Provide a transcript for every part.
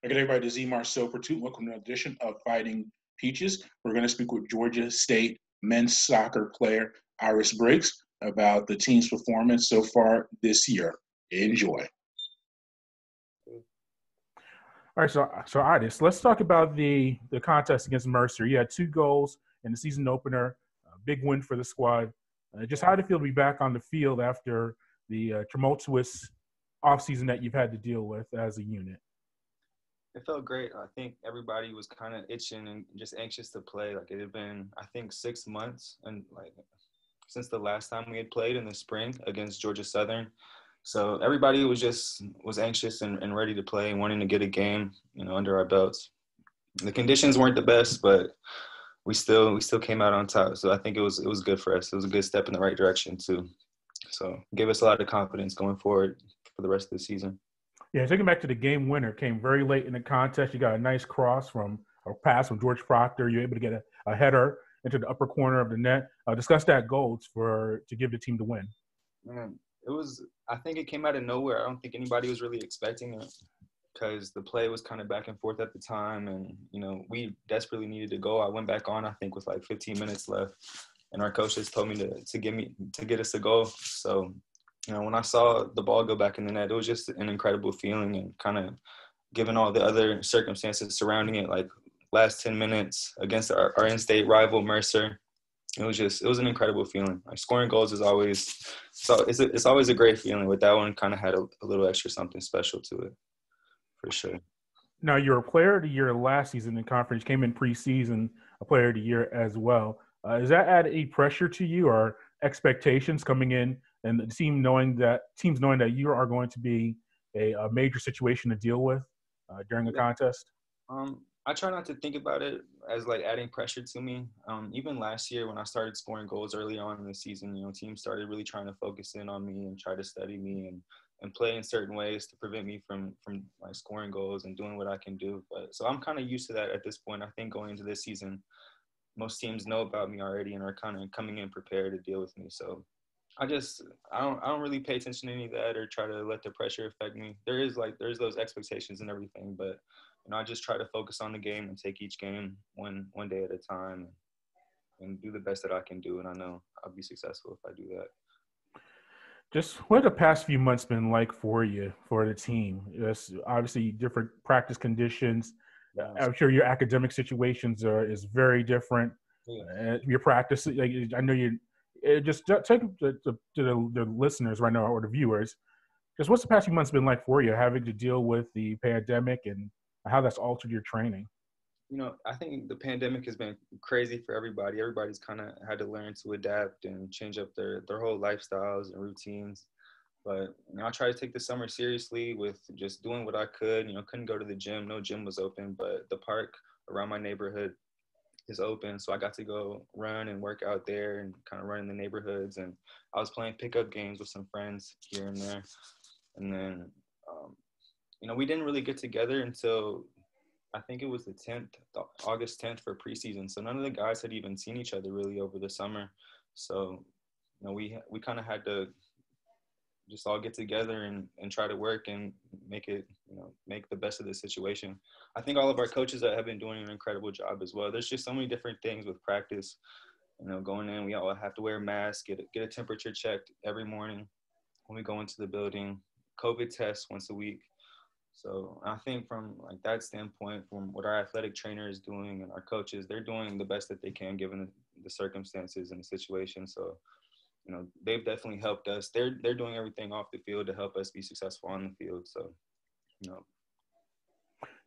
Again, everybody, this is Marcel Pertut. Welcome to an edition of Fighting Peaches. We're going to speak with Georgia State men's soccer player Aris Briggs about the team's performance so far this year. Enjoy. All right, so Aris, let's talk about the contest against Mercer. You had 2 goals in the season opener, a big win for the squad. Just how did it feel to be back on the field after the tumultuous offseason that you've had to deal with as a unit? It felt great. I think everybody was kind of itching and just anxious to play. Like, it had been, I think, 6 months and since the last time we had played in the spring against Georgia Southern. So everybody was anxious and ready to play and wanting to get a game, under our belts. The conditions weren't the best, but we still came out on top. So I think it was good for us. It was a good step in the right direction too. So it gave us a lot of confidence going forward for the rest of the season. Yeah, taking back to the game winner, came very late in the contest. You got a nice pass from George Proctor. You're able to get a header into the upper corner of the net. Discuss that goal to give the team the win. Man, I think it came out of nowhere. I don't think anybody was really expecting it because the play was kind of back and forth at the time. And, we desperately needed to go. I went back on, I think, with like 15 minutes left. And our coaches told me to get us a goal. So, when I saw the ball go back in the net, it was just an incredible feeling, and kind of given all the other circumstances surrounding it, like last 10 minutes against our in-state rival Mercer, it was an incredible feeling. Like, scoring goals is always a great feeling, but that one kind of had a little extra something special to it, for sure. Now, you're a player of the year last season in conference, came in preseason, a player of the year as well. Does that add any pressure to you or expectations coming in, and the teams knowing that you are going to be a major situation to deal with during a contest? I try not to think about it as like adding pressure to me. Even last year when I started scoring goals early on in the season, teams started really trying to focus in on me and try to study me and play in certain ways to prevent me from like scoring goals and doing what I can do. But so I'm kind of used to that at this point. I think going into this season, most teams know about me already and are kind of coming in prepared to deal with me. So I don't really pay attention to any of that or try to let the pressure affect me. There's those expectations and everything, but I just try to focus on the game and take each game one day at a time and do the best that I can do. And I know I'll be successful if I do that. Just what have the past few months been like for you, for the team? It's obviously different practice conditions. Yeah. I'm sure your academic situations is very different. Yeah. Your practice, I know you. Just take to the listeners right now or the viewers. Just what's the past few months been like for you, having to deal with the pandemic and how that's altered your training? I think the pandemic has been crazy for everybody. Everybody's kind of had to learn to adapt and change up their whole lifestyles and routines. But I try to take the summer seriously with just doing what I could. Couldn't go to the gym. No gym was open, but the park around my neighborhood is open. So I got to go run and work out there and kind of run in the neighborhoods. And I was playing pickup games with some friends here and there. And then, we didn't really get together until I think it was August 10th for preseason. So none of the guys had even seen each other really over the summer. So, we kind of had to just all get together and try to work and make it, make the best of the situation. I think all of our coaches have been doing an incredible job as well. There's just so many different things with practice, going in, we all have to wear masks, get a temperature checked every morning when we go into the building, COVID tests once a week. So I think from like that standpoint, from what our athletic trainer is doing and our coaches, they're doing the best that they can given the circumstances and the situation. So, they've definitely helped us. They're doing everything off the field to help us be successful on the field. So,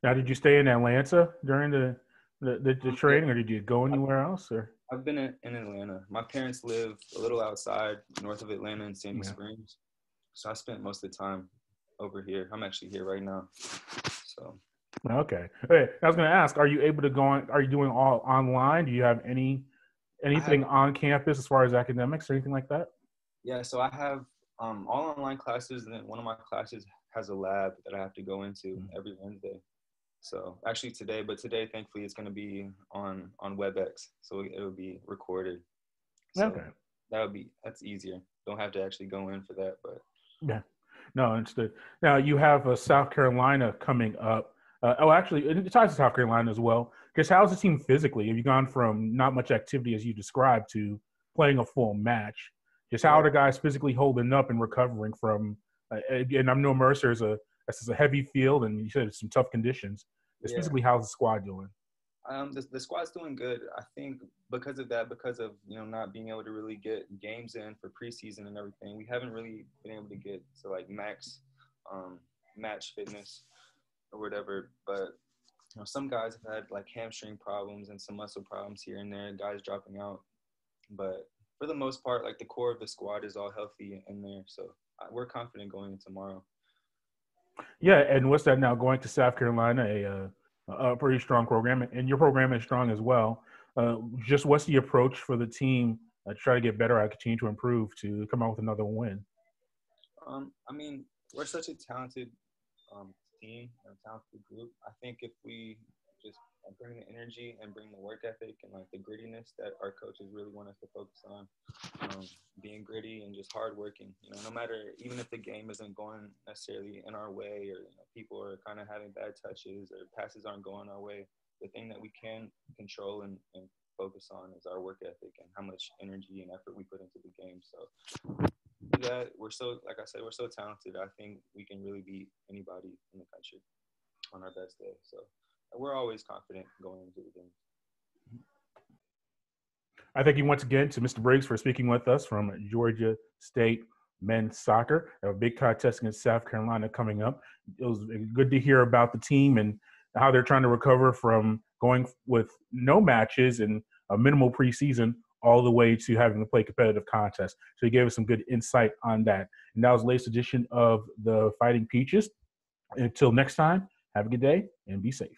Now, did you stay in Atlanta during the training, or did you go anywhere else? Or I've been in Atlanta. My parents live a little outside, north of Atlanta in Sandy Springs. So I spent most of the time over here. I'm actually here right now. So. Okay. Hey, I was going to ask, are you able to are you doing all online? Do you have anything on campus as far as academics or anything like that? Yeah, so I have all online classes, and then one of my classes has a lab that I have to go into every Wednesday. So actually today, thankfully, it's going to be on WebEx, so it'll be recorded. So okay. That's easier. Don't have to actually go in for that, but. Yeah. No, understood. Now, you have South Carolina coming up. Actually, it ties to South Carolina as well. Because how's the team physically? Have you gone from not much activity as you described to playing a full match? Just how are the guys physically holding up and recovering from? And I know Mercer is a heavy field, and you said it's some tough conditions. Just physically, how's the squad doing? The squad's doing good. I think because of that, because of not being able to really get games in for preseason and everything, we haven't really been able to get to like max match fitness or whatever. But some guys have had like hamstring problems and some muscle problems here and there, guys dropping out. But for the most part, like the core of the squad is all healthy in there. So we're confident going into tomorrow. Yeah, and what's that now? Going to South Carolina, a pretty strong program, and your program is strong as well. Just what's the approach for the team to try to get better, continue to improve, to come out with another win? I mean, we're such a talented team, a talented group. I think if we just bring the energy and bring the work ethic and like the grittiness that our coaches really want us to focus on, being gritty and just hardworking. No matter, even if the game isn't going necessarily in our way, or people are kind of having bad touches or passes aren't going our way, the thing that we can control and focus on is our work ethic and how much energy and effort we put into the game. So that we're so, like I said, we're so talented. I think we can really beat anybody in the country on our best day. So we're always confident going into the game. I thank you once again to Mr. Briggs for speaking with us from Georgia State men's soccer. They have a big contest against South Carolina coming up. It was good to hear about the team and how they're trying to recover from going with no matches and a minimal preseason all the way to having to play competitive contests. So he gave us some good insight on that. And that was the latest edition of the Fighting Peaches. Until next time, have a good day and be safe.